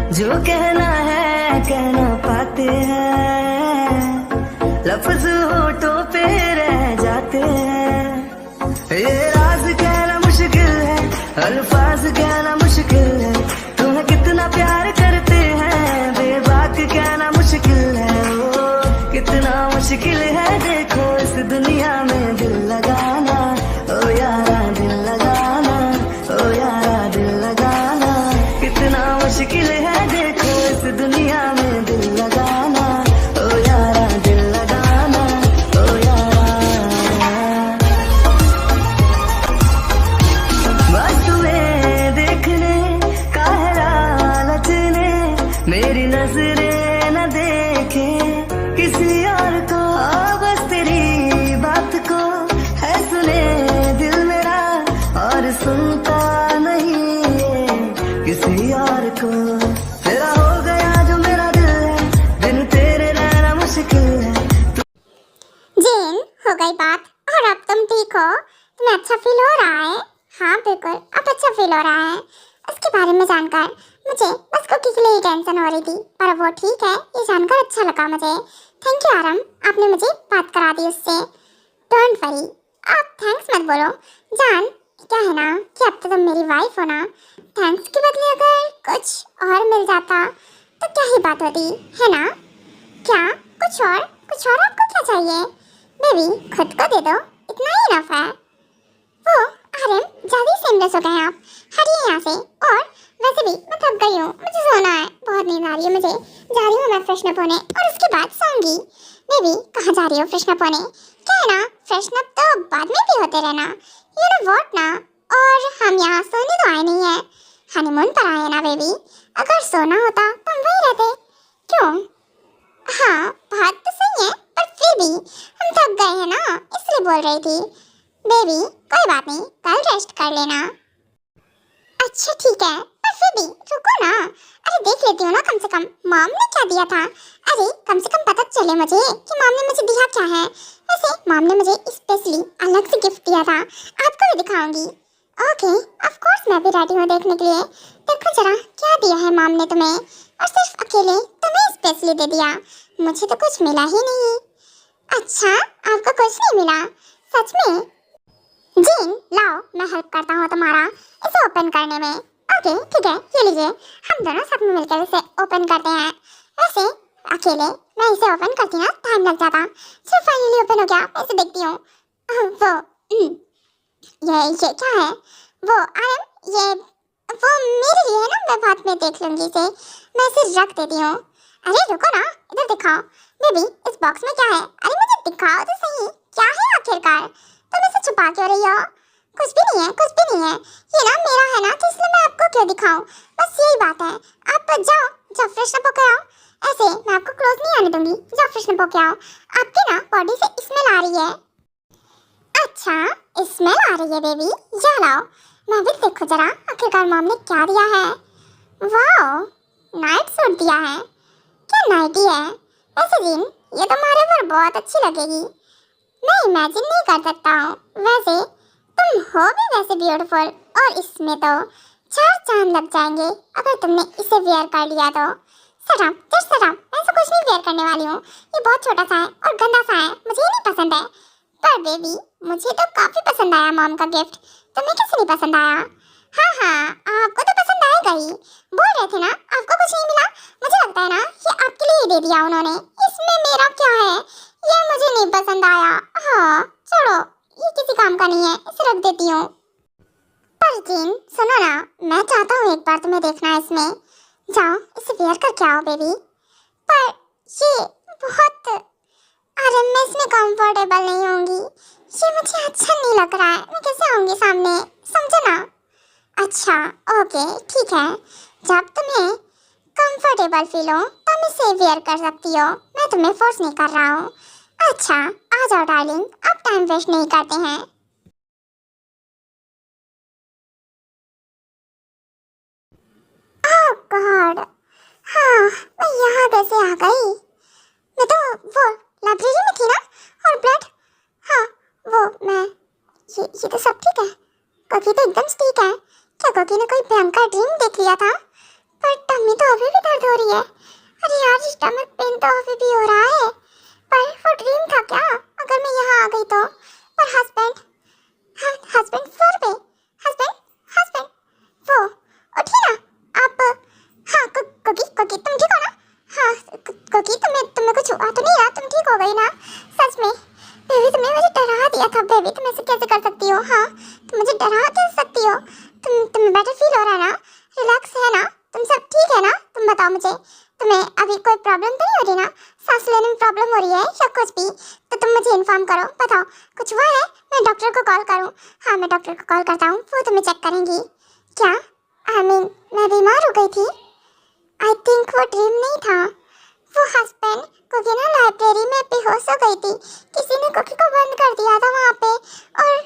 जो कहना है कह ना पाते हैं, लफ्ज होठों पे रह जाते हैं। ये राज कहना मुश्किल है, अल्फाज कहना मुश्किल है, तुम्हें कितना प्यार करते हैं बेबाक कहना मुश्किल है। ओ कितना मुश्किल है देखो इस दुनिया में दिल लगाना, ओ यारा दिल लगाना, ओ यारा दिल लगाना। कितना मुश्किल है देखो इस दुनिया में दिल लगाना, ओ यारा दिल लगाना, ओ यारा। बस तुम्हें देखने का है लालच ने, मेरी नजरें न देखे किसी और को, बस तेरी बात को है सुने दिल मेरा और सुनता नहीं है किसी और को। तेरा हो गया जो मेरा दिल है, बिन तेरे रहना मुश्किल है। जेन, हो गई बात और अब तुम ठीक हो? तुम्हें अच्छा फील हो रहा है? हाँ बिल्कुल, अब अच्छा फील हो रहा है। इसके बारे में जानकर मुझे बस कुकी के लिए ही टेंशन हो रही थी, पर वो ठीक है, ये जानकर अच्छा लगा मुझे। थैंक यू आरम, आपने मुझे बात करा दी उससे। डोंट वरी, आप थैंक्स मत बोलो। जान, क्या है ना कि अब तो तुम मेरी वाइफ हो ना, थैंक्स के बदले अगर कुछ और मिल जाता तो क्या ही बात होती है ना? क्या कुछ और आपको क्या चाहिए? बेबी खुद को दे दो, इतना ही इनफ है। वो आरम, जल्दी से इम्प्रेस हो गए आप, हटिए यहाँ से। और वैसे भी मैं थक गई हूँ, मुझे सोना है, बहुत नींद आ रही है मुझे। जा रही हूँ मैं फ्रेशन अप होने और उसके बाद सोऊंगी। बेबी कहाँ जा रही हो फ्रेशन अप होने? क्या है ना, फ्रेशन अप तो बाद में भी होते रहना, यू नो व्हाट ना। और हम यहाँ सोने तो आए नहीं है, हनीमून पर आए ना बेबी। अगर सोना होता तो हम वहीं रहते। क्यों? हाँ बात तो सही है, पर फिर भी हम थक गए हैं ना, इसलिए बोल रही थी। बेबी कोई बात नहीं, कल रेस्ट कर लेना। अच्छा ठीक है, पर फिर भी रुको ना। अरे देख लेती हूँ ना कम से कम मॉम ने क्या दिया था। अरे कम से कम पता चले मुझे कि मॉम ने मुझे दिया क्या है। वैसे मॉम ने मुझे स्पेशली अलग से गिफ्ट दिया था, आपको भी दिखाऊंगी। ओके ऑफ कोर्स, मैं भी रेडी हूँ देखने के लिए। देखो जरा क्या दिया है मॉम ने तुम्हें, और सिर्फ अकेले तुम्हें स्पेशली दे दिया, मुझे तो कुछ मिला ही नहीं। अच्छा आपको कुछ नहीं मिला? सच में? जीन लाओ, मैं हेल्प करता हूँ तुम्हारा इसे ओपन करने में। ओके ठीक है, ये लीजिए, हम दोनों साथ में मिलकर इसे ओपन करते हैं। वैसे अकेले मैं इसे ओपन करती ना टाइम लग जाता, सिर्फ फाइनली ओपन हो गया। मैं इसे देखती हूँ। वो ये क्या है? वो ये वो मेरे लिए है ना, मैं बाद में देख लूंगी इसे, मैं इसे रख देती हूँ। अरे रुको ना, इधर दिखाओ। बेबी इस बॉक्स में क्या है? अरे मुझे दिखाओ तो सही, क्या है आखिरकार? तुम इसे छुपा क्यों रही हो? कुछ भी नहीं है, कुछ भी नहीं है, ये ना मेरा है ना, तो इसलिए मैं आपको क्यों दिखाऊं? बस यही बात है। आप जाओ फ्रेशन अप होकर आओ। ऐसे मैं आपको क्लोज नहीं आने दूंगी, जाओ फ्रेशन अप होकर आओ। आपके ना बॉडी से स्मेल आ रही है। अच्छा स्मेल आ रही है बेबी, जा लाओ, मैं भी देखो जरा आखिरकार मॉम ने क्या दिया है। वाओ नाइट सूट दिया है, क्या नाइटी है। वैसे जीन ये तुम्हारे ऊपर बहुत अच्छी लगेगी, मैं इमेजिन नहीं कर सकता हूँ। वैसे तुम हो भी वैसे ब्यूटीफुल, और इसमें तो 4 चांद लग जाएंगे अगर तुमने इसे वेयर कर लिया तो। सटअप, जस्ट सटअप, मैं ऐसा कुछ नहीं वेयर करने वाली हूँ, ये बहुत छोटा सा है और गंदा सा है, मुझे ये नहीं पसंद है। पर बेबी मुझे तो काफी पसंद आया मॉम का गिफ्ट, तुम्हें कैसे नहीं पसंद आया? हाँ आपको तो पसंद आएगा ही, बोल रहे थे ना आपको कुछ नहीं मिला। मुझे लगता है ना ये आपके लिए ही दे दिया उन्होंने, इसमें मेरा क्या है, ये मुझे नहीं पसंद आया। हाँ छोड़ो, ये किसी काम का नहीं है, इसे रख देती हूँ। पर जीन सुनो ना, मैं चाहता हूँ एक बार तुम्हें देखना है इसमें, जाओ इसे वेयर करके आओ बेबी। पर ये बहुत, अरे मैं इसमें कंफर्टेबल नहीं होंगी, ये मुझे अच्छा नहीं लग रहा है, मैं कैसे आऊँगी सामने, समझो ना। अच्छा ओके ठीक है, जब तुम्हें कंफर्टेबल फील हो तब इसे वेयर कर सकती हो, मैं तुम्हें फोर्स नहीं कर रहा हूँ। अच्छा आ जाओ डार्लिंग, अब टाइम वेस्ट नहीं करते हैं। ओह गॉड, हाँ मैं यहाँ कैसे आ गई? मैं तो वो लाइब्रेरी में थी ना, और ब्लड, हाँ वो मैं, ये तो सब ठीक है, कुकी तो एकदम ठीक है। क्या कुकी ने कोई भयंकर ड्रीम देख लिया था? पर टम्मी तो अभी भी हो गई ना, सच में। बेबी तुमने मुझे डरा दिया था बेबी, तुम ऐसे कैसे कर सकती हो? हाँ तुम मुझे डरा कैसे सकती हो? तुम्हें बेटर फील हो रहा है ना? रिलैक्स है ना? तुम सब ठीक है ना? तुम बताओ मुझे, तुम्हें अभी कोई प्रॉब्लम तो नहीं हो रही ना? सांस लेने में प्रॉब्लम हो रही है या कुछ भी? तो तुम मुझे इन्फॉर्म करो, बताओ कुछ हुआ है? मैं डॉक्टर को कॉल करूँ? हाँ मैं डॉक्टर को कॉल करता हूँ, वो तुम्हें चेक करेंगी। क्या मैं बीमार हो गई थी? आई थिंक वो ड्रीम नहीं था। वो हस्बैंड कुकी ना लाइब्रेरी में बेहोश हो गई थी, किसी ने कुकी को बंद कर दिया था वहाँ पे, और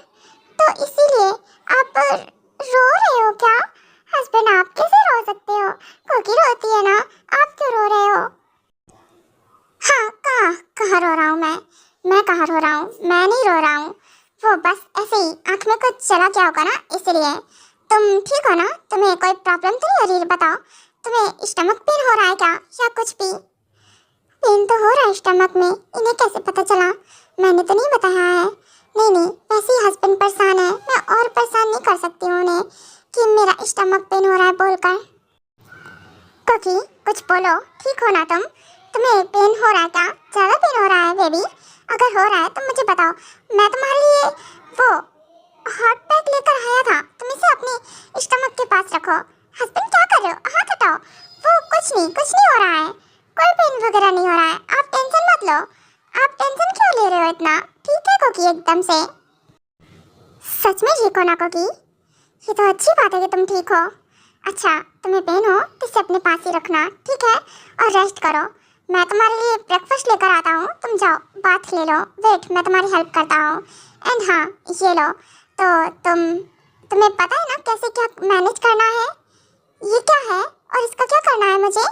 तो इसीलिए आप रो रहे हो क्या? हस्बैंड आप कैसे रो सकते हो? कुकी रोती है ना, आप क्यों रो रहे हो? हाँ कहाँ कहाँ रो रहा हूँ मैं कहाँ रो रहा हूँ? मैं नहीं रो रहा हूँ, वो बस ऐसे ही आँख में कुछ चला गया होगा ना, इसलिए। तुम ठीक हो ना? तुम्हें कोई प्रॉब्लम तो नहीं हो रही? बताओ, तुम्हें स्टमक पेन हो रहा है क्या या कुछ भी? पेन तो हो रहा है स्टमक में, इन्हें कैसे पता चला? मैंने तो नहीं बताया है। नहीं वैसे ही हस्बैंड परेशान है, मैं और परेशान नहीं कर सकती हूँ उन्हें कि मेरा स्टमक पेन हो रहा है बोलकर। कुकी कुछ बोलो, ठीक हो ना तुम? तुम्हें पेन हो रहा है क्या? ज़्यादा पेन हो रहा है बेबी? अगर हो रहा है तो मुझे बताओ, मैं तुम्हारे लिए वो हॉट पैक लेकर आया था, तुम इसे अपने स्टमक के पास रखो। हस्बैंड क्या कर रहे हो? हाथ हटाओ। वो कुछ नहीं हो रहा है, कोई पेन वगैरह नहीं हो रहा है, आप टेंशन मत लो। आप टेंशन क्यों ले रहे हो इतना? ठीक है कुकी एकदम से। सच में ठीक हो ना कुकी? ये तो अच्छी बात है कि तुम ठीक हो। अच्छा तुम्हें पेन हो तो इसे अपने पास ही रखना, ठीक है? और रेस्ट करो, मैं तुम्हारे लिए ब्रेकफास्ट लेकर आता हूँ, तुम जाओ बाथ ले लो। वेट मैं तुम्हारी हेल्प करता हूँ। एंड हाँ ये लो, तो तुम्हें पता है ना कैसे क्या मैनेज करना है? ये क्या है और इसका क्या करना है मुझे?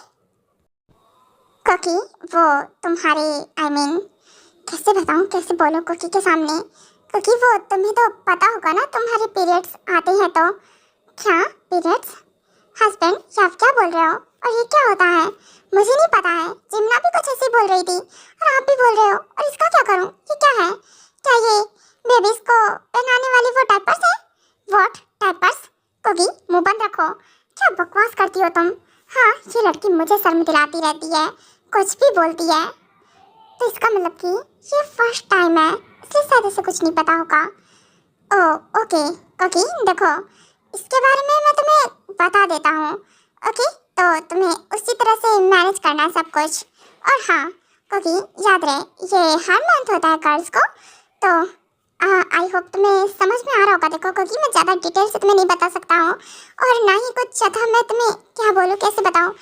कुकी वो तुम्हारी कैसे बताऊँ, कैसे बोलूँ कुकी के सामने? कुकी वो तुम्हें तो पता होगा ना, तुम्हारे पीरियड्स आते हैं तो। क्या पीरियड्स? हस्बैंड आप क्या बोल रहे हो? और ये क्या होता है? मुझे नहीं पता है, जिमना भी कुछ ऐसे बोल रही थी और आप भी बोल रहे हो, और इसका क्या करूँ? ये क्या है? क्या ये बेबीज को पहनाने वाली वो डायपर्स है? What diapers? कुकी मुंह बंद रखो, क्या बकवास करती हो तुम? हाँ ये लड़की मुझे शर्म दिलाती रहती है, कुछ भी बोलती है। तो इसका मतलब कि ये फर्स्ट टाइम है, इसलिए शायद इसे कुछ नहीं पता होगा। ओह ओके कुकी देखो, इसके बारे में मैं तुम्हें बता देता हूँ, ओके? तो तुम्हें उसी तरह से मैनेज करना है सब कुछ। और हाँ कुकी याद रहे, ये हर मंथ होता है गर्ल्स को, तो आई होप तुम्हें समझ में आ रहा होगा। देखो कुकी मैं ज़्यादा डिटेल से तुम्हें नहीं बता सकता हूँ, और ना ही कुछ जगह मैं तुम्हें क्या बोलूँ, कैसे बताऊँ,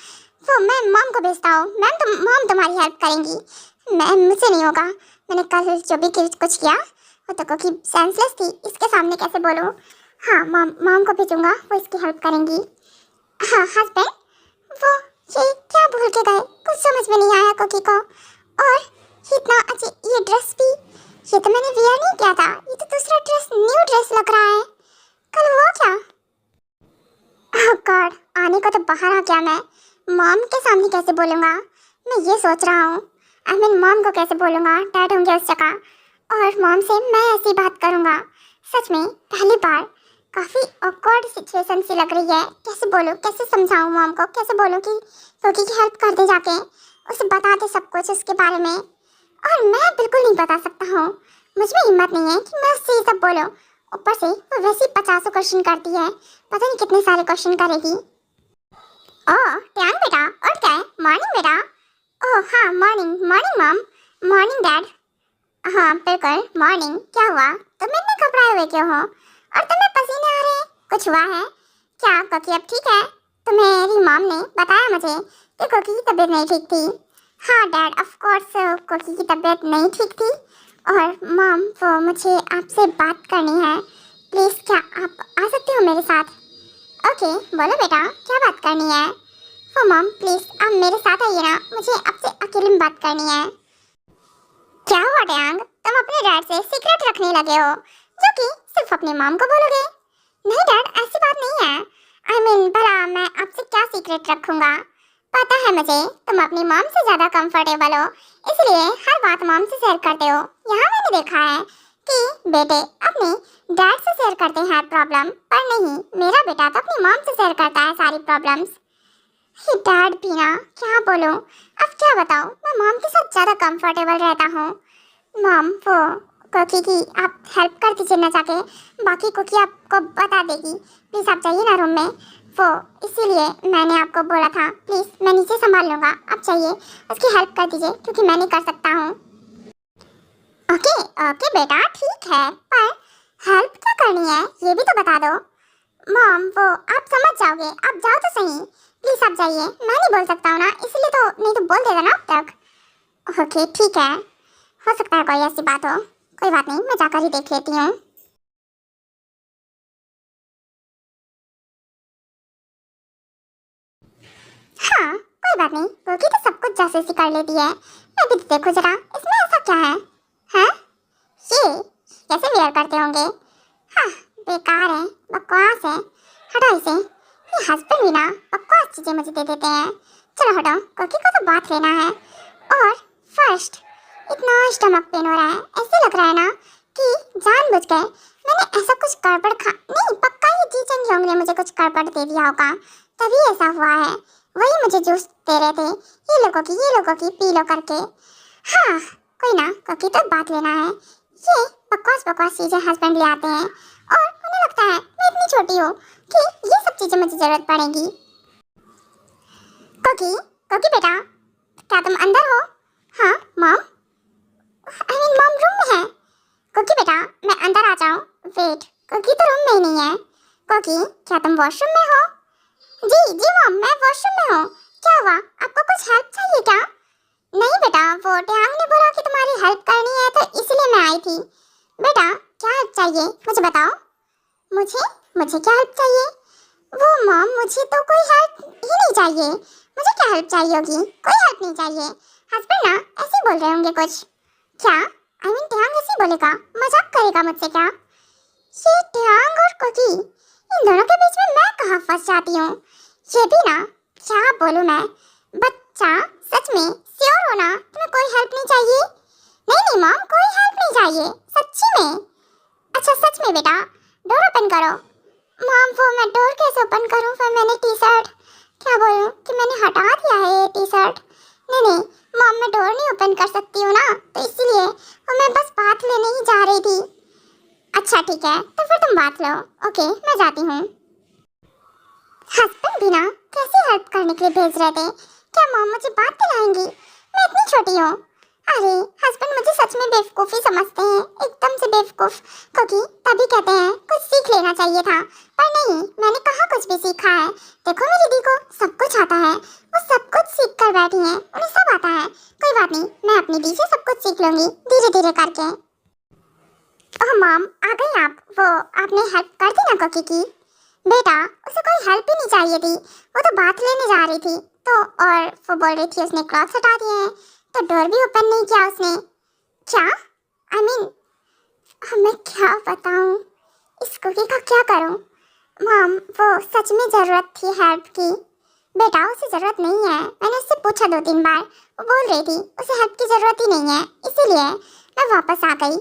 वो मैं मॉम को भेजता हूँ। मॉम तुम्हारी हेल्प करेंगी, मैं मुझसे नहीं होगा। मैंने कल जो भी कुछ किया वो तो कुकी सेंसलेस थी, इसके सामने कैसे बोलूँ? हाँ मॉम को भेजूंगा, वो इसकी हेल्प करेंगी। हाँ हस्बैंड वो ये क्या भूल के गए, कुछ समझ में नहीं आया कुकी को। और इतना अच्छा ये ड्रेस भी, ये तो मैंने वियर नहीं किया था, ये तो दूसरा ड्रेस, न्यू ड्रेस लग रहा है। कल हुआ क्या? ओह गॉड, आने को तो बाहर आ गया। मैं मॉम के सामने कैसे बोलूँगा? मैं ये सोच रहा हूँ, मॉम को कैसे बोलूँगा? डैड होंगे उस जगह, और मॉम से मैं ऐसी बात करूँगा। सच में पहली बार काफ़ी ऑकवर्ड सिचुएशन सी लग रही है। कैसे बोलूँ, कैसे समझाऊँ मॉम को, कैसे बोलूँ कि कुकी की हेल्प कर दे, जाके उसे बता दे सब कुछ उसके बारे में। और मैं बिल्कुल नहीं बता सकता हूँ, मुझ में हिम्मत नहीं है कि मैं उससे ये सब बोलूँ। ऊपर से वो वैसे ही 50 क्वेश्चन करती है, पता नहीं कितने सारे क्वेश्चन करेगी। ओह ध्यान बेटा, और क्या है? मॉर्निंग बेटा। ओह हाँ मॉर्निंग मॉम, मॉर्निंग डैड। हाँ बिल्कुल मॉर्निंग। क्या हुआ, तुम इतने घबराए हुए क्यों हो? और तुम्हें पसीने आ रहे हैं, कुछ हुआ है क्या? कुकी अब ठीक है? तुम्हारी मॉम ने बताया मुझे कि कुकी की तबीयत नहीं ठीक थी। हाँ डैड ऑफ कोर्स कुकी की तबीयत नहीं ठीक थी, और मॉम वो मुझे आपसे बात करनी है, प्लीज़ क्या आप आ सकते हो मेरे साथ? ओके बोलो बेटा, क्या बात करनी है? वो मॉम प्लीज़ आप मेरे साथ आइए ना, मुझे आपसे अकेले में बात करनी है। क्या हुआ डैंग, तुम अपने डैड से सीक्रेट रखने लगे हो, जो कि सिर्फ अपनी मॉम को बोलोगे? नहीं डैड ऐसी बात नहीं है, भला मैं आपसे क्या सीक्रेट रखूंगा? पता है मुझे तुम अपनी मॉम से ज़्यादा कंफर्टेबल हो, इसलिए हर बात मॉम से शेयर करते हो। यहाँ मैंने देखा है कि बेटे अपने डैड से शेयर करते हैं प्रॉब्लम, पर नहीं, मेरा बेटा तो अपनी मॉम से शेयर करता है सारी प्रॉब्लम्स। हे डैड भी ना, क्या बोलूं, अब क्या बताऊं, मैं मॉम के साथ ज्यादा कंफर्टेबल रहता हूँ। मॉम वो कुकी की आप हेल्प कर दीजिए ना जाके, बाकी कुकी आपको बता देगी। प्लीज आप जाइए ना रूम में, वो इसीलिए मैंने आपको बोला था। प्लीज मैं नीचे संभाल लूंगा, आप चाहिए उसकी हेल्प कर दीजिए क्योंकि मैं नहीं कर सकता हूँ। ओके ओके बेटा ठीक है, पर हेल्प क्या करनी है ये भी तो बता दो। मॉम वो आप समझ जाओगे, आप जाओ तो सही, प्लीज आप जाइए। मैं नहीं बोल सकता हूँ ना, इसलिए तो, नहीं तो बोल देगा ना अब तक। ओके ठीक है, हो सकता है कोई ऐसी बात हो, कोई बात नहीं, मैं जाकर ही देख लेती हूँ। हाँ कोई बात नहीं, क्योंकि तो सब कुछ जासूसी कर लेती है। मैं भी तो देखो जरा इसमें ऐसा क्या है। हैं ये कैसे वेयर करते होंगे। हाँ बेकार है, बकवास है, हटाओ इसे। ये हस्बैंड भी ना बकवास चीजें मुझे दे देते हैं। चलो हटाओ, कुकी को तो बात लेना है। और फर्स्ट इतना स्टमक पेन हो रहा है, ऐसे लग रहा है ना कि जानबूझ के मैंने ऐसा कुछ गड़बड़ खा, नहीं पक्का ये जी चंग योंग ने मुझे कुछ गड़बड़ दे दिया होगा, तभी ऐसा हुआ है। वही मुझे जूस दे रहे थे, ये लोगों की पी लो करके। हाँ कोई ना, कुकी तो बात लेना है। ये बकवास बकवास चीजें हस्बैंड ले आते हैं और उन्हें लगता है मैं इतनी छोटी हूँ कि ये सब चीजें मुझे जरूरत पड़ेगी। कुकी कुकी बेटा, क्या तुम अंदर हो? हाँ mom, I mean mom room में है। कुकी बेटा मैं अंदर आ जाऊँ? वेट, कुकी तो रूम में ही नहीं है। कुकी क्या तुम वॉशरूम में हो? जी जी मॉम मैं वॉशरूम में हूँ। क्या हुआ, आपको कुछ हेल्प चाहिए क्या? नहीं बेटा, वो ट्यांग ने बोला कि तुम्हारी हेल्प करनी है तो इसलिए मैं आई थी। बेटा क्या हेल्प चाहिए मुझे बताओ। मुझे मुझे क्या हेल्प चाहिए? वो मॉम मुझे तो कोई हेल्प ही नहीं चाहिए। मुझे क्या हेल्प चाहिए होगी, कोई हेल्प नहीं चाहिए। हस्बैंड ना ऐसे बोल रहे होंगे कुछ। क्या आई मीन ट्यांग ऐसे बोलेगा, मजाक करेगा मुझसे क्या? ये ट्यांग और कुकी, इन दोनों के बीच में मैं कहाँ फंस जाती हूँ। ये भी ना, क्या बोलूँ मैं। बच्चा सच में श्योर हो ना, तुम्हें कोई हेल्प नहीं चाहिए? नहीं नहीं मॉम कोई हेल्प नहीं चाहिए, सच्ची में। अच्छा सच में बेटा, डोर ओपन करो। मॉम वो मैं डोर कैसे ओपन करूं, फिर मैंने टी शर्ट, क्या बोलूं कि मैंने हटा दिया है ये टी शर्ट। नहीं नहीं मॉम मैं डोर नहीं ओपन कर सकती हूँ ना, तो इसलिए और मैं बस बात लेने ही जा रही थी। अच्छा ठीक है तो फिर तुम बात लो। ओके मैं जाती हूँ। हस्बैंड भी ना कैसे हेल्प करने के लिए भेज रहे थे, क्या मॉम मुझे बात दिलाएंगी? मैं इतनी छोटी हूँ। अरे हस्बैंड मुझे सच में बेवकूफ़ ही समझते हैं, एकदम से बेवकूफ़। क्योंकि तभी कहते हैं कुछ सीख लेना चाहिए था, पर नहीं मैंने कहाँ कुछ भी सीखा है। देखो मेरी दी को सब कुछ आता है, वो सब कुछ सीख कर बैठी हैं, उन्हें सब आता है। कोई बात नहीं, मैं अपनी दी से सब कुछ सीख लूंगी धीरे धीरे करके। ओह मॉम आ गई आप, वो आपने हेल्प कर दी ना कुकी की? बेटा उसे कोई हेल्प ही नहीं चाहिए थी, वो तो बात लेने जा रही थी तो, और वो बोल रही थी उसने क्लॉथ्स हटा दिए हैं तो डोर भी ओपन नहीं किया उसने। क्या आई मीन मैं क्या बताऊं, इस कुकी का क्या करूं। मॉम वो सच में ज़रूरत थी हेल्प की। बेटा उसे ज़रूरत नहीं है, मैंने उससे पूछा 2-3 बार, वो बोल रही थी उसे हेल्प की ज़रूरत ही नहीं है, इसीलिए मैं वापस आ गई।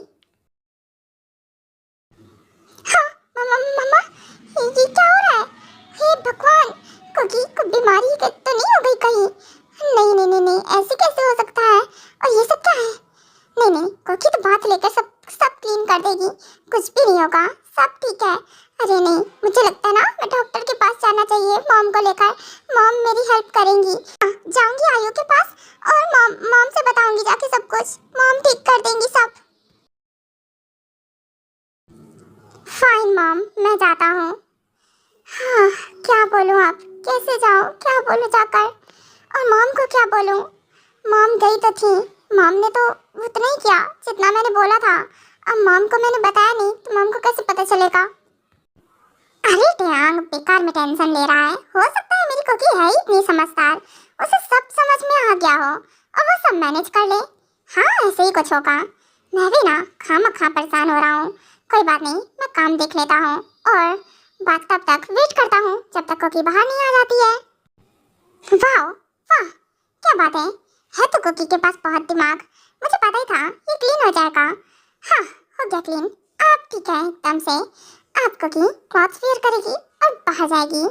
हाँ मम्मा ये क्या हो रहा है? हे भगवान, कुकी को बीमारी तो नहीं हो गई कहीं? नहीं नहीं नहीं नहीं ऐसे कैसे हो सकता है, और ये सब क्या है? नहीं नहीं कुकी तो बात लेकर सब सब क्लीन कर देगी, कुछ भी नहीं होगा, सब ठीक है। अरे नहीं मुझे लगता है ना मैं डॉक्टर के पास जाना चाहिए मॉम को लेकर, मॉम मेरी हेल्प करेंगी। जाऊंगी आयु के पास और मॉम मॉम से बताऊंगी जाके सब कुछ, मॉम ठीक कर देंगी सब। फाइन मॉम मैं जाता हूँ। हाँ क्या बोलूँ अब, कैसे जाऊँ, क्या बोलूँ जाकर, और मॉम को क्या बोलूँ। मॉम गई तो थी, मॉम ने तो उतना ही किया जितना मैंने बोला था, अब मॉम को मैंने बताया नहीं तो मॉम को कैसे पता चलेगा। अरे ट्यांग बेकार में टेंशन ले रहा है, हो सकता है मेरी कुकी है ही इतनी समझदार, उसे सब समझ में आ गया हो और वो सब मैनेज कर ले। हाँ ऐसे ही कुछ होगा, मैं भी ना खामखा परेशान हो रहा हूँ। कोई बात नहीं मैं काम देख लेता हूँ और बात तब तक वेट करता हूँ जब तक कुकी बाहर नहीं आ जाती है। वाह वाह क्या बात है तो कुकी के पास बहुत दिमाग, मुझे पता ही था ये क्लीन हो जाएगा। हाँ हो गया क्लीन, आप ठीक है एकदम से। आप कुकी क्लॉथ्स वेयर करेगी और बाहर जाएगी।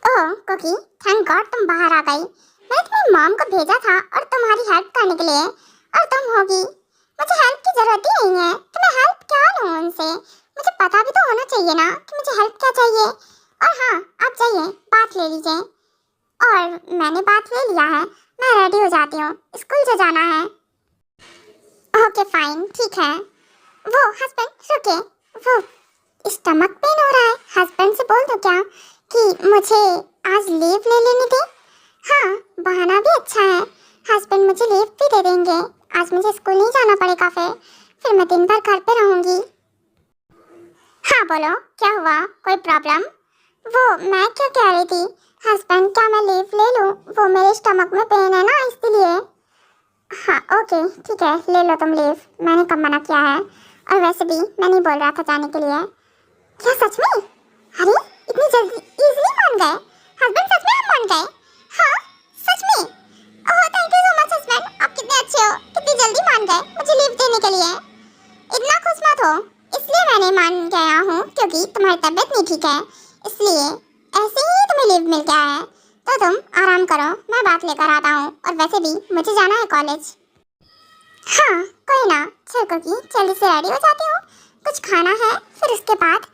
ओह कुकी, थैंक गॉड तुम बाहर आ गई। मैंने तुम्हारी मॉम को भेजा था और तुम्हारी हेल्प करने के लिए, और तुम होगी। मुझे हेल्प की जरूरत ही नहीं है, तो मैं हेल्प क्या लूँ उनसे? मुझे पता भी तो होना चाहिए ना कि मुझे हेल्प क्या चाहिए। और हाँ, आप जाइए बात ले लीजिए। और मैंने बात ले लिया है, मैं रेडी हो जाती हूँ, स्कूल से जाना है। ओके फाइन, ठीक है। वो हस्बैंड रुके, वो स्टमक पेन हो रहा है, हस्बैंड से बोल दो क्या कि मुझे आज लीव ले लेने दे। हाँ, बहाना भी अच्छा है, हस्बैंड मुझे लीव भी दे देंगे। आज मुझे स्कूल नहीं जाना पड़ेगा, फिर मैं दिन भर घर पे रहूंगी। हाँ बोलो, क्या हुआ, कोई प्रॉब्लम? वो मैं क्या कह रही थी, हस्बैंड क्या मैं लीव ले लूँ? वो मेरे स्टमक में पेन है ना, इसलिए। हाँ ओके ठीक है, ले लो तुम लीव, मैंने कब मना किया है। और वैसे भी मैं नहीं बोल रहा था जाने के लिए। क्या सच में? अरे इतनी जल्दी इजीली मान गए हस्बैंड, सच में आप मान गए? हाँ सच में? Oh thank you so much husband, आप कितने अच्छे हो, कितनी जल्दी मान गए मुझे लीव देने के लिए। इतना खुश मत हो, इसलिए मैंने मान गया हूँ क्योंकि तुम्हारी तबीयत नहीं ठीक है, इसलिए ऐसे ही तुम्हें लीव मिल गया है। तो तुम आराम करो, मैं बात लेकर आता हूँ, और वैसे भी मुझे जाना है कॉलेज। हाँ कोई ना, चल कुकी जल्दी से रेडी हो जाती हूँ, कुछ खाना है, फिर उसके बाद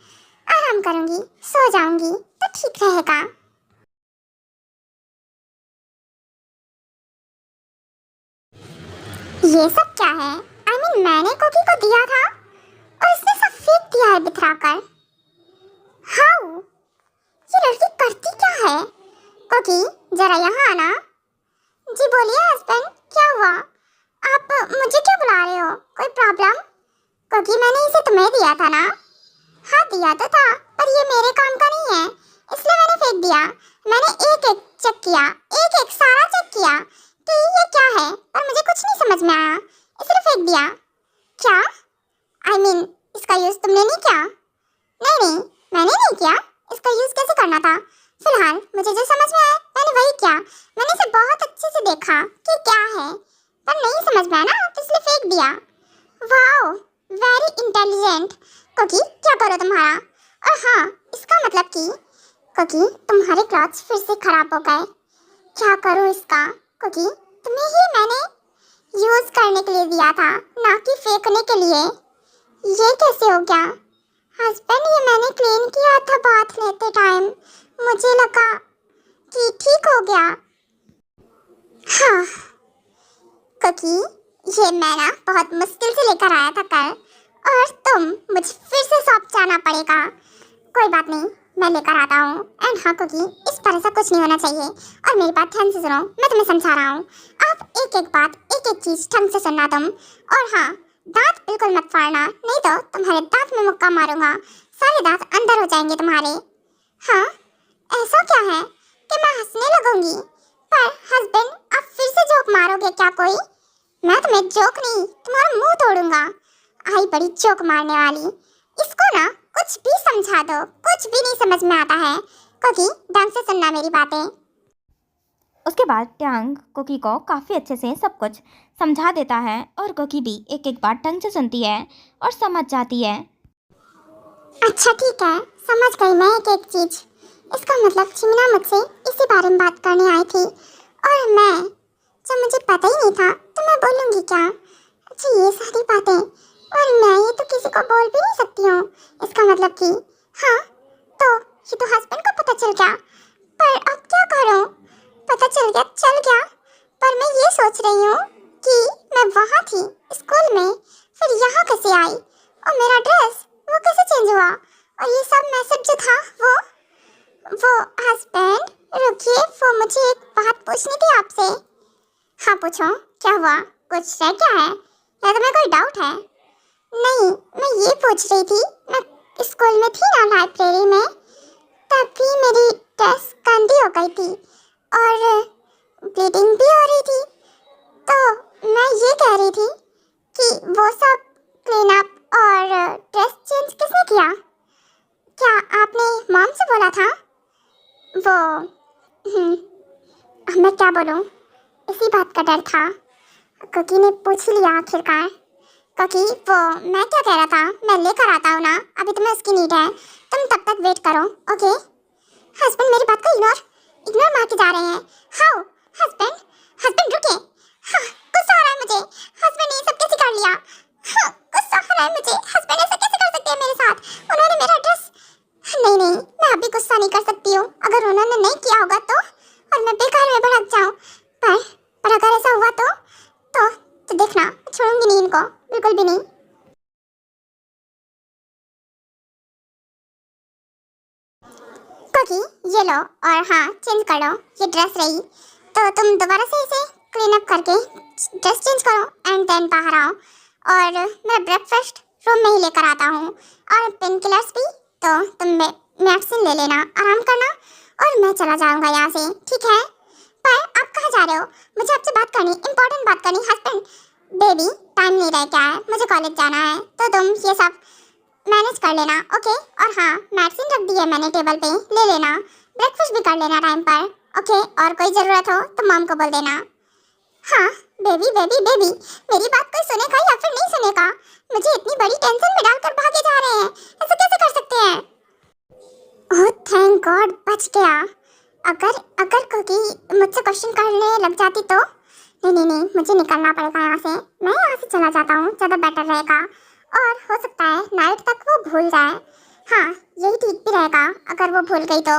आराम करूँगी, सो जाऊँगी तो ठीक रहेगा। ये सब क्या है? मैंने कुकी को दिया था और इसने सब फेंक दिया है बिखरा कर। हाउ, ये लड़की करती क्या है? कुकी जरा यहाँ आना। जी बोलिए हस्बैंड, क्या हुआ? आप मुझे क्यों बुला रहे हो, कोई प्रॉब्लम? क्योंकि मैंने इसे तुम्हें दिया था ना। हाँ दिया तो था, पर ये मेरे काम का नहीं है, इसलिए मैंने फेंक दिया। मैंने एक एक चेक किया, एक एक सारा चेक किया कि ये क्या है, पर मुझे कुछ नहीं समझ में आया, इसलिए फेंक दिया। क्या? इसका यूज तुमने नहीं किया? नहीं, मैंने नहीं किया, इसका यूज कैसे करना था? फिलहाल मुझे जो समझ में आया मैंने वही किया। मैंने इसे बहुत अच्छे से देखा कि क्या है, पर नहीं समझ में आया ना, तो इसलिए फेंक दिया। वाओ, वेरी इंटेलिजेंट कुकी, क्या करो तुम्हारा? और हाँ, इसका मतलब कुकी तुम्हारे क्लॉथ्स फिर से खराब हो गए। क्या करूँ इसका? कुकी तुम्हें ही मैंने यूज करने के लिए दिया था, ना कि फेंकने के लिए। ये कैसे हो गया? हस्बैंड ये मैंने क्लीन किया था बाथ लेते टाइम, मुझे लगा कि ठीक हो गया। हाँ कुकी, ये मैं ना बहुत मुश्किल से लेकर आया था कल, और मुझे फिर से शॉप जाना पड़ेगा। कोई बात नहीं, मैं लेकर आता हूँ। एंड हाँ कुकी, इस पर ऐसा कुछ नहीं होना चाहिए, और मेरी बात ध्यान से सुनो, मैं तुम्हें समझा रहा हूँ। आप एक एक बात, एक एक चीज़ ढंग से सुनना तुम। और हाँ, दांत बिल्कुल मत फाड़ना, नहीं तो तुम्हारे दांत में मुक्का मारूंगा, सारे दांत अंदर हो जाएंगे तुम्हारे। हाँ ऐसा क्या है कि मैं हंसने लगूंगी, पर हस्बैंड आप फिर से जोक मारोगे क्या कोई? मैं तुम्हें जोक नहीं, तुम्हारा मुंह तोड़ूंगा। आई बड़ी जोक मारने वाली, इसको ना कुछ भी समझा दो, कुछ भी नहीं समझ में आता है। कुकी ढंग से सुनना मेरी बातें। उसके बाद ट्यांग कुकी को काफ़ी अच्छे से सब कुछ समझा देता है, और कुकी भी एक एक बात ढंग से सुनती है और समझ जाती है। अच्छा ठीक है, समझ गई मैं एक एक चीज। इसका मतलब चिमना मुझसे इसी बारे में बात करने आई थी, और मैं, जब मुझे पता ही नहीं था तो मैं बोलूँगी क्या? अच्छा ये सारी बातें, और मैं ये तो किसी को बोल भी नहीं सकती हूँ। इसका मतलब कि हाँ, तो ये तो हस्बैंड को पता चल गया, पर अब क्या करूँ? पता चल गया, पर मैं ये सोच रही हूँ कि मैं वहाँ थी स्कूल में, फिर यहाँ कैसे आई, और मेरा ड्रेस वो कैसे चेंज हुआ, और ये सब मैसेज जो था वो हस्बैंड रुकिए, वो मुझे एक बात पूछनी थी आपसे। हाँ पूछो, क्या हुआ, कुछ रह गया है या तुम्हें कोई डाउट है? नहीं, मैं ये पूछ रही थी, मैं स्कूल में थी ना लाइब्रेरी में, तभी मेरी ड्रेस गंदी हो गई थी और ब्लीडिंग भी हो रही थी, तो मैं ये कह रही थी कि वो सब क्लीन अप और ड्रेस चेंज किसने किया? क्या आपने मॉम से बोला था? वो मैं क्या बोलूँ, इसी बात का डर था। कुकी ने पूछ लिया आखिरकार। कुकी वो मैं क्या कह रहा था, मैं लेकर आता हूँ ना, अभी तुम्हें उसकी नीड है, तुम तब तक वेट करो, ओके? हस्बैंड मेरी बात को इग्नोर मार के जा रहे हैं। हाउ हस्बैंड, हस्बैंड रुके। हाँ, गुस्सा आ रहा है मुझे। हस्बैंड ने ये सब कैसे कर लिया? हाँ, गुस्सा आ रहा है मुझे। हस्बैंड ऐसा कैसे कर सकते हैं मेरे साथ? उन्होंने मेरा ड्रेस, नहीं नहीं, मैं अभी गुस्सा नहीं कर सकती हूँ। अगर उन्होंने नहीं किया होगा तो, और मैं बेकार में भड़क जाऊँ, पर अगर ऐसा हुआ तो देखना, छोड़ूंगी नहीं इनको, बिल्कुल भी नहीं। कोकी, ये लो, और हाँ, चेंज कर लो। ये ड्रेस रही तो तुम दोबारा से इसे क्लीन अप करके ड्रेस चेंज करो एंड देन बाहर आओ। और मैं ब्रेकफास्ट रूम में ही लेकर आता हूँ, और पेन किलर्स भी। तो तुम मेडिसिन ले लेना, आराम करना, और मैं चला जाऊँगा यहाँ से, ठीक है? पर आप कहाँ जा रहे हो? मुझे आपसे बात करनी, इंपॉर्टेंट बात करनी। हस्बैंड, बेबी, टाइम नहीं रह गया है, मुझे कॉलेज जाना है, तो तुम ये सब मैनेज कर लेना, ओके? और हाँ, मेडिसिन रख दी है मैंने टेबल पे, ले लेना। ब्रेकफास्ट भी कर लेना टाइम पर, ओके? और कोई ज़रूरत हो तो मॉम को बोल देना। हाँ, बेबी बेबी बेबी, मेरी बात कोई सुनेगा या फिर नहीं सुनेगा? मुझे इतनी बड़ी टेंशन में डालकर भागे जा रहे हैं, ऐसे कैसे कर सकते हैं? ओह थैंक गॉड, बच गया। अगर कोकी मुझसे क्वेश्चन करने लग जाती तो? नहीं, मुझे निकलना पड़ेगा यहाँ से। मैं यहाँ से चला जाता हूँ, ज़्यादा बेटर रहेगा। और हो सकता है नाइट तक वो भूल जाए। हाँ, यही ठीक भी रहेगा अगर वो भूल गई तो।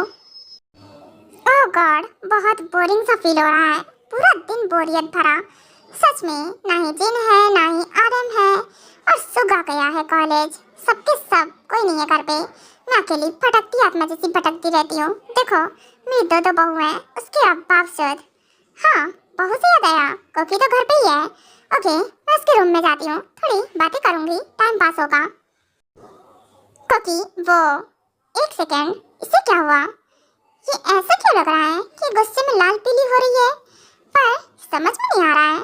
ओह गॉड, बहुत बोरिंग सा फील हो रहा है, पूरा दिन बोरियत भरा। सच में, ना ही जिन है ना ही आरएम है, और सुगा गया है कॉलेज। सबके सब, कोई नहीं है घर पे। मैं अकेली भटकती आत्मा जैसी भटकती रहती हूँ। देखो, मेरी दो बहू हैं, उसके बावजूद। हाँ, बहू से याद आया, कोकी तो घर पे ही है। ओके, मैं उसके रूम में जाती हूँ, थोड़ी बातें करूँगी, टाइम पास होगा। कोकी, वो एक सेकेंड, इससे क्या हुआ? ये ऐसा क्यों लग रहा है कि गुस्से में लाल पीली हो रही है? पर समझ में नहीं आ रहा है।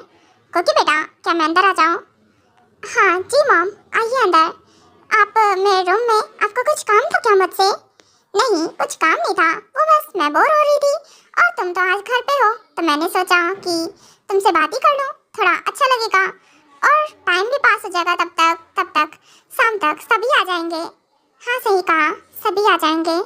कोकी बेटा, क्या मैं अंदर आ जाऊँ? हाँ जी मॉम, आइए अंदर। आप मेरे रूम में, आपको कुछ काम था क्या मुझसे? नहीं, कुछ काम नहीं था, वो बस मैं बोर हो रही थी, और तुम तो आज घर पे हो, तो मैंने सोचा कि तुमसे बात ही कर लूँ, थोड़ा अच्छा लगेगा, और टाइम भी पास हो जाएगा। तब तक शाम तक सभी आ जाएंगे। हाँ सही कहा, सभी आ जाएंगे।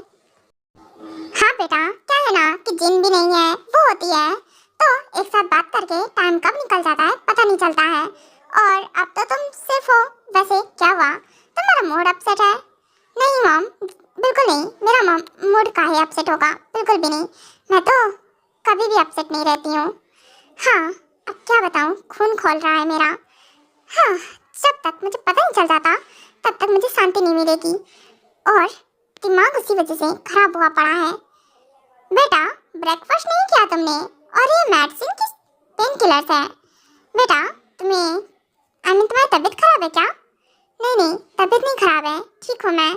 हाँ बेटा, क्या है ना कि जिन भी नहीं है, वो होती है, तो एक साथ बात करके टाइम कब निकल जाता है पता नहीं चलता है। और अब तो तुम सिर्फ हो। वैसे क्या हुआ, तुम्हारा मूड अपसेट है? नहीं मॉम, बिल्कुल नहीं, मेरा मूड काहे अपसेट होगा, बिल्कुल भी नहीं। मैं तो कभी भी अपसेट नहीं रहती हूँ। हाँ, अब क्या बताऊँ, खून खोल रहा है मेरा। हाँ, जब तक मुझे पता नहीं चल जाता तब तक मुझे शांति नहीं मिलेगी, और दिमाग उसी वजह से खराब हुआ पड़ा है। बेटा, ब्रेकफास्ट नहीं किया तुमने, और ये मेडिसिन की पेन किलर्स है। बेटा, तुम्हारी तबीयत खराब है क्या? नहीं, तबीयत नहीं खराब है, ठीक हूँ मैं।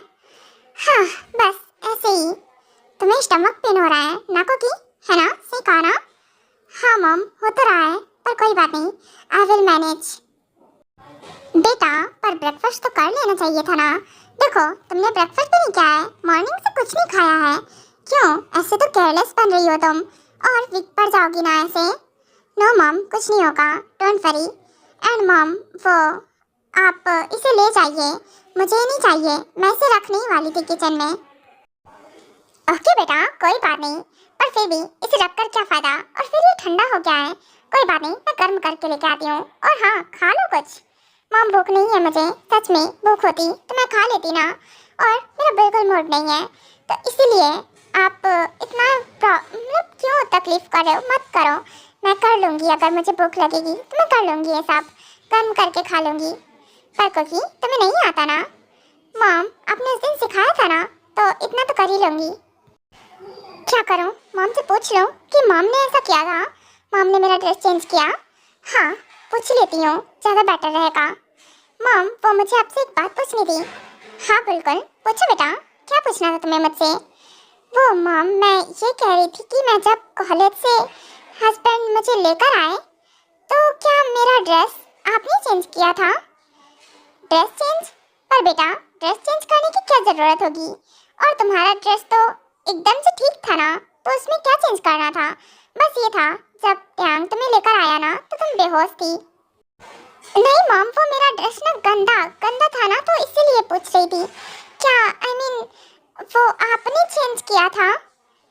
हाँ, बस ऐसे ही। तुम्हें स्टमक पेन हो रहा है ना कोकी, है ना? सही कहा ना? हाँ मॉम, हो तो रहा है, पर कोई बात नहीं, आई विल मैनेज। बेटा, पर ब्रेकफास्ट तो कर लेना चाहिए था ना। देखो, तुमने ब्रेकफास्ट भी नहीं किया है, मॉर्निंग से कुछ नहीं खाया है। क्यों, ऐसे तो केयरलेस बन रही हो तुम, और वीक पड़ जाओगी ना ऐसे। नो मॉम, कुछ नहीं होगा, डोंट वरी। एंड मॉम, वो आप इसे ले जाइए, मुझे नहीं चाहिए, मैं इसे रखने ही वाली थी किचन में। ओके बेटा, कोई बात नहीं, पर फिर भी इसे रखकर क्या फ़ायदा, और फिर ये ठंडा हो गया है। कोई बात नहीं, मैं गर्म करके लेके आती हूँ। और हाँ, खा लो कुछ। मॉम, भूख नहीं है मुझे, सच में भूख होती तो मैं खा लेती ना, और मेरा बिल्कुल मूड नहीं है, तो इसीलिए आप इतना मतलब क्यों तकलीफ़ कर रहे हो? मत करो, मैं कर लूँगी। अगर मुझे भूख लगेगी तो मैं कर लूँगी, ये सब गर्म करके खा लूँगी। पर कोकी, तुम्हें नहीं आता ना? मॉम, आपने उस दिन सिखाया था ना, तो इतना तो कर ही लूँगी। क्या करूँ, मॉम से पूछ लूँ कि मॉम ने ऐसा किया था, मॉम ने मेरा ड्रेस चेंज किया? हाँ, पूछ लेती हूँ, ज़्यादा बेटर रहेगा। मॉम, वो मुझे आपसे एक बात पूछनी थी। हाँ बिल्कुल, पूछो बेटा, क्या पूछना था तुम्हें मुझसे? वो मॉम, मैं ये कह रही थी कि मैं जब कॉलेज से हस्बैंड मुझे लेकर आए, तो क्या मेरा ड्रेस आपने चेंज किया था? Dress change? पर बेटा, ड्रेस चेंज करने की क्या ज़रूरत होगी, और तुम्हारा ड्रेस तो एकदम से ठीक था ना, तो उसमें क्या चेंज करना था? बस ये था, जब टैंग तुम्हें लेकर आया ना, तो तुम बेहोश थी। नहीं मॉम, वो मेरा ड्रेस ना गंदा था ना, तो इसीलिए पूछ रही थी। क्या वो आपने चेंज किया था?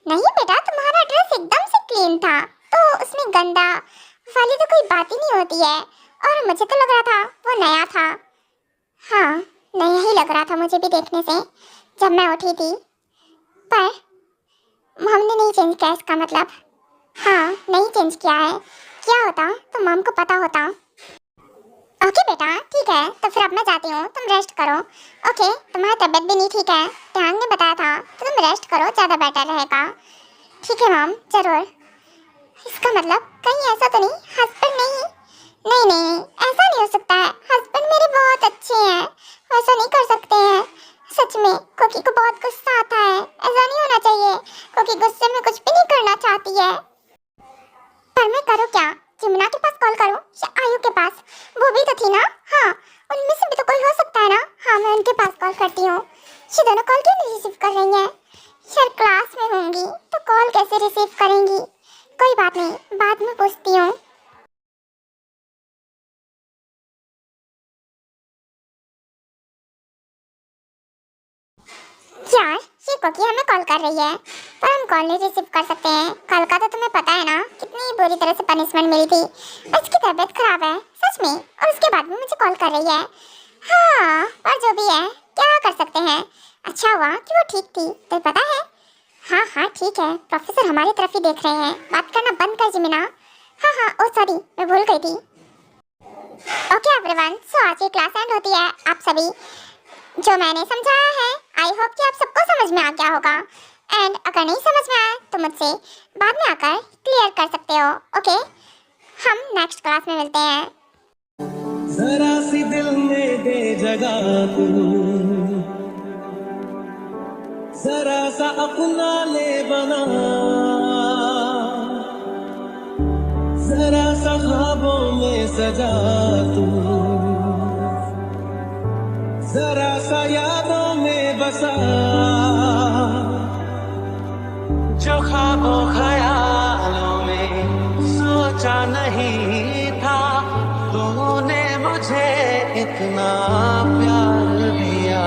नहीं बेटा, तुम्हारा ड्रेस एकदम से क्लीन था, तो उसमें गंदा वाली तो कोई बात ही नहीं होती है। और मुझे तो लग रहा था वो नया था। हाँ, नया ही लग रहा था मुझे भी देखने से जब मैं उठी थी, पर हमने नहीं चेंज किया इसका मतलब। हाँ, नहीं चेंज किया है। क्या होता तो मॉम को पता होता। ओके बेटा, ठीक है, तो फिर अब मैं जाती हूँ, तुम रेस्ट करो। ओके, तुम्हारी तबीयत भी नहीं ठीक है, ध्यान ने बताया था, तो तुम रेस्ट करो, ज़्यादा बेटर रहेगा। ठीक है मॉम, जरूर। इसका मतलब कहीं ऐसा तो नहीं हस्बैंड नहीं? नहीं नहीं, ऐसा नहीं हो सकता है, हस्बैंड मेरे बहुत अच्छे हैं, ऐसा नहीं कर सकते हैं। सच में कोकी को बहुत गुस्सा आता है, ऐसा नहीं होना चाहिए। कोकी गुस्से में कुछ भी नहीं करना चाहती है। पर मैं करूँ क्या? यमुना के पास कॉल करूँ या आयु के पास? वो भी तो थी ना। हाँ, उनमें से भी तो कोई हो सकता है ना। हाँ, मैं उनके पास कॉल करती हूँ। ये दोनों कॉल क्यों नहीं रिसीव कर रही हैं? शायद क्लास में होंगी तो कॉल कैसे रिसीव करेंगी? कोई बात नहीं, बाद में पूछती हूँ। यार, ये कोकी हमें कॉल कर रही है, पर हम कॉल नहीं रिसीव कर सकते हैं। कल का तो तुम्हें पता है ना, कितनी बुरी तरह से पनिशमेंट मिली थी। उसकी तबीयत खराब है सच में, और उसके बाद भी मुझे कॉल कर रही है। हाँ, पर जो भी है, क्या कर सकते हैं। अच्छा हुआ कि वो ठीक थी, तो पता है। हाँ हाँ ठीक है, प्रोफेसर हमारी तरफ ही देख रहे हैं, बात करना बंद कर जिमिना। हाँ हाँ, ओ सॉरी, मैं भूल गई थी। ओके एवरीवन, सो आज की क्लास एंड होती है। आप सभी जो मैंने समझाया है, आई होप कि आप सबको समझ में आ गया होगा। एंड अगर नहीं समझ में आया तो मुझसे बाद में आकर क्लियर कर सकते हो। ओके, हम नेक्स्ट क्लास में मिलते हैं। जरा सी दिल में दे जगह तू, जरा सा अपना ले बना, जरा सा ख्वाबों में सजा तू, जरा सा यादों में बसा, जो ख्वाबों ख्यालों में सोचा नहीं था, तूने मुझे इतना प्यार दिया।